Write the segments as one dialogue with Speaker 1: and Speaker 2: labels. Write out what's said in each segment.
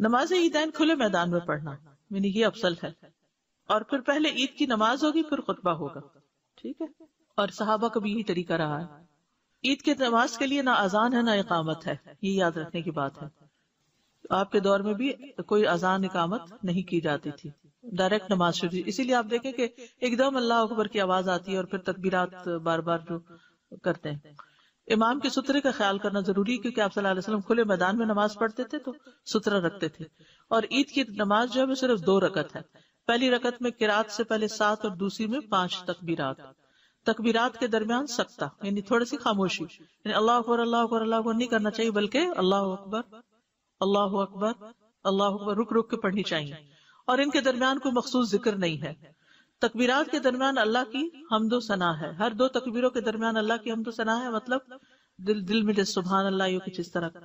Speaker 1: نماز عیدین کھلے میدان میں پڑھنا یعنی یہ افضل ہے، اور پھر پہلے عید کی نماز ہوگی پھر خطبہ ہوگا، ٹھیک ہے، اور صحابہ کا بھی یہی طریقہ رہا ہے۔ عید کی نماز کے لیے نہ اذان ہے نہ اقامت ہے، یہ یاد رکھنے کی بات ہے۔ آپ کے دور میں بھی کوئی اذان اقامت نہیں کی جاتی تھی، ڈائریکٹ نماز شروع، اسی لیے آپ دیکھیں کہ ایک دم اللہ اکبر کی آواز آتی ہے اور پھر تکبیرات بار بار جو کرتے ہیں۔ امام کے سترے کا خیال کرنا ضروری ہے، کیونکہ آپ صلی اللہ علیہ وسلم کھلے میدان میں نماز پڑھتے تھے تو سترہ رکھتے تھے، اور عید کی نماز جو ہے صرف 2 رکعت ہے۔ پہلی رکعت میں قرات سے پہلے 7 اور دوسری میں 5 تکبیرات، تکبیرات کے درمیان سکتہ یعنی تھوڑی سی خاموشی، یعنی اللہ اکبر اللہ اکبر اللہ اکبر نہیں کرنا چاہیے، بلکہ اللہ اکبر اللہ اکبر اللہ اکبر رک رک کے پڑھنی چاہیے، اور ان کے درمیان کوئی مخصوص ذکر نہیں ہے۔ تکبیرات کے درمیان اللہ کی حمد و ثنا ہے، ہر 2 تکبیروں کے درمیان اللہ کی حمد و ثنا ہے، مطلب دل میں جس سبحان اللہ یا کچھ اس طرح۔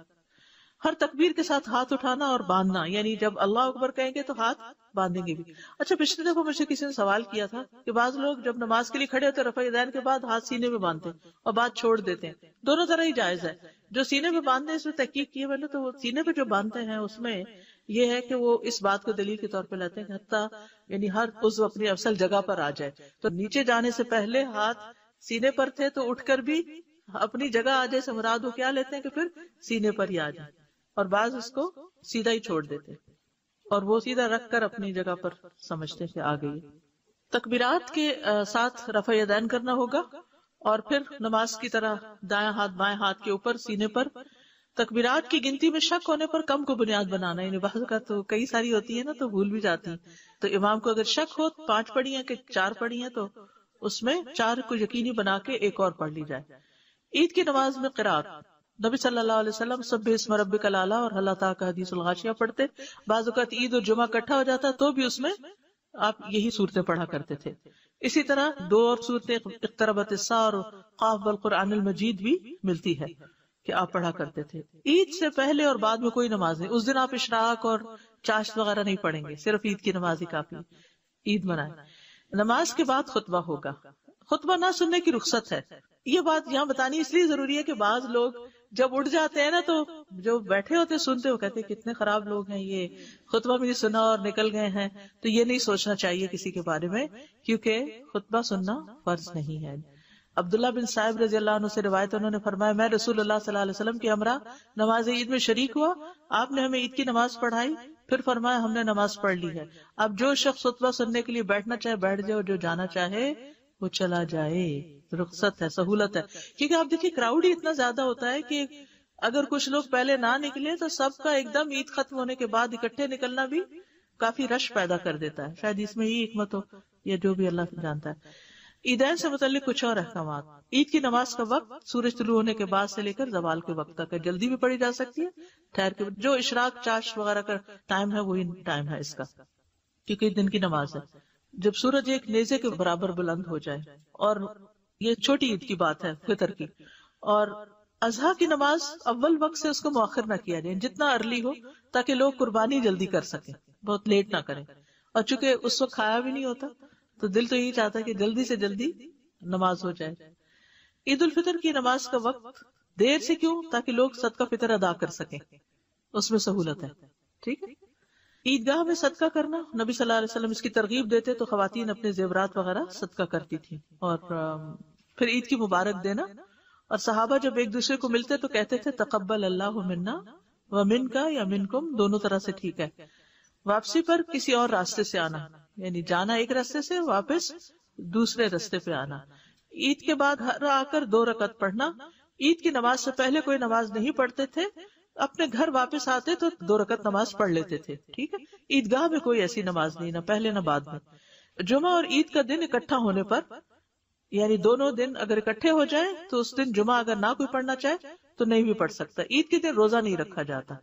Speaker 1: ہر تکبیر کے ساتھ ہاتھ اٹھانا اور باندھنا، یعنی جب اللہ اکبر کہیں گے تو ہاتھ باندھیں گے بھی۔ اچھا، پچھلے دفعہ مجھ سے کسی نے سوال کیا تھا کہ بعض لوگ جب نماز کے لیے کھڑے ہوتے رفع یدین کے بعد ہاتھ سینے میں باندھتے ہیں اور بعد چھوڑ دیتے ہیں، دونوں طرح ہی جائز ہے۔ جو سینے میں باندھتے ہیں اس میں تحقیق کی ہے میں نے، تو وہ سینے پہ جو باندھتے ہیں اس میں یہ ہے کہ وہ اس بات کو دلیل کے طور پہ لیتے ہیں کہ حتیٰ یعنی ہر عضو اپنی اصل جگہ پر آ جائے، تو نیچے جانے سے پہلے ہاتھ سینے پر تھے تو اٹھ کر بھی اپنی جگہ آ جائے سے مراد وہ کیا لیتے ہیں کہ پھر سینے پر ہی آ جائے، اور بعض اس کو سیدھا ہی چھوڑ دیتے اور وہ سیدھا رکھ کر اپنی جگہ پر سمجھتے ہیں کہ آ گئی۔ تکبیرات کے ساتھ رفع یدین کرنا ہوگا، اور پھر نماز کی طرح دائیں ہاتھ بائیں ہاتھ کے اوپر سینے پر۔ تکبیرات کی گنتی میں شک ہونے پر کم کو بنیاد بنانا، یعنی بعض کا تو کئی ساری ہوتی ہے نا تو بھول بھی جاتی ہیں، تو امام کو اگر شک ہو 5 پڑھی ہیں کہ 4 پڑھی ہیں تو اس میں 4 کو یقینی بنا کے ایک اور پڑھ لی جائے۔ عید کی نماز میں قرات، نبی صلی اللہ علیہ وسلم سبح اسم ربک الاعلی اور حل اتاک حدیث الغاشیہ پڑھتے، بعض اوقات عید اور جمعہ اکٹھا ہو جاتا تو بھی اس میں آپ یہی صورتیں پڑھا کرتے تھے۔ اسی طرح 2 اور صورتیں اقتربت الساعہ اور قاف والقرآن المجید بھی ملتی ہے کہ آپ پڑھا کرتے تھے۔ عید سے پہلے اور بعد میں کوئی نماز نہیں، اس دن آپ اشراق اور چاشت وغیرہ نہیں پڑھیں گے، صرف عید کی نماز ہی کافی، عید منائیں۔ نماز کے بعد خطبہ ہوگا، خطبہ نہ سننے کی رخصت ہے۔ یہ بات یہاں بتانی اس لیے ضروری ہے کہ بعض لوگ جب اٹھ جاتے ہیں نا تو جو بیٹھے ہوتے سنتے وہ کہتے ہیں کتنے خراب لوگ ہیں، یہ خطبہ بھی نہیں سنا اور نکل گئے ہیں، تو یہ نہیں سوچنا چاہیے کسی کے بارے میں، کیونکہ خطبہ سننا فرض نہیں ہے۔ عبداللہ بن صاحب رضی اللہ عنہ سے روایت، انہوں نے فرمایا میں رسول اللہ صلی اللہ علیہ وسلم کے ہمراہ نماز عید میں شریک ہوا، آپ نے ہمیں عید کی نماز پڑھائی، پھر فرمایا ہم نے نماز پڑھ لی ہے، اب جو شخص خطبہ سننے کے لیے بیٹھنا چاہے بیٹھ جائے اور جو جانا چاہے وہ چلا جائے، رخصت ہے، سہولت ہے۔ کیونکہ آپ دیکھیے کراؤڈ ہی اتنا زیادہ ہوتا ہے کہ اگر کچھ لوگ پہلے نہ نکلے تو سب کا ایک دم عید ختم ہونے کے بعد اکٹھے نکلنا بھی کافی رش پیدا کر دیتا ہے، شاید اس میں ہی حکمت ہو یا جو بھی اللہ جانتا ہے۔ عیدین سے متعلق کچھ اور احکامات۔ عید کی نماز کا وقت سورج طلوع ہونے کے بعد سے لے کر زوال کے وقت تک ہے، جلدی بھی پڑھی جا سکتی ہے، ٹھہر کے، جو اشراق چاش وغیرہ کا ٹائم ہے وہی ٹائم ہے اس کا، کیونکہ دن کی نماز ہے، جب سورج ایک نیزے کے برابر بلند ہو جائے، اور یہ چھوٹی عید کی بات ہے فطر کی۔ اور اضحیٰ کی نماز اول وقت سے اس کو مؤخر نہ کیا جائے، جتنا ارلی ہو تاکہ لوگ قربانی جلدی کر سکیں، بہت لیٹ نہ کریں، اور چونکہ اس وقت کھایا بھی نہیں ہوتا تو دل تو یہی چاہتا ہے کہ جلدی سے جلدی نماز ہو جائے۔ عید الفطر کی نماز کا وقت دیر سے کیوں؟ تاکہ لوگ صدقہ فطر ادا کر سکیں، اس میں سہولت ہے، ٹھیک ہے۔ عیدگاہ میں صدقہ کرنا، نبی صلی اللہ علیہ وسلم اس کی ترغیب دیتے تو خواتین اپنے زیورات وغیرہ صدقہ کرتی تھی، اور پھر عید کی مبارک دینا، اور صحابہ جب ایک دوسرے کو ملتے تو کہتے تھے تقبل اللہ منا ومنکا یا منکم، دونوں طرح سے ٹھیک ہے۔ واپسی پر کسی اور راستے سے آنا، یعنی جانا ایک راستے سے، واپس دوسرے راستے پہ آنا۔ عید کے بعد گھر آ کر 2 رکعت پڑھنا، عید کی نماز سے پہلے کوئی نماز نہیں پڑھتے تھے، اپنے گھر واپس آتے تو 2 رکعت نماز پڑھ لیتے تھے، ٹھیک ہے۔ عیدگاہ میں کوئی ایسی نماز نہیں، نہ پہلے نہ بعد میں۔ جمعہ اور عید کا دن اکٹھا ہونے پر، یعنی دونوں دن اگر اکٹھے ہو جائیں تو اس دن جمعہ اگر نہ کوئی پڑھنا چاہے تو نہیں بھی پڑھ سکتا۔ عید کے دن روزہ نہیں رکھا جاتا،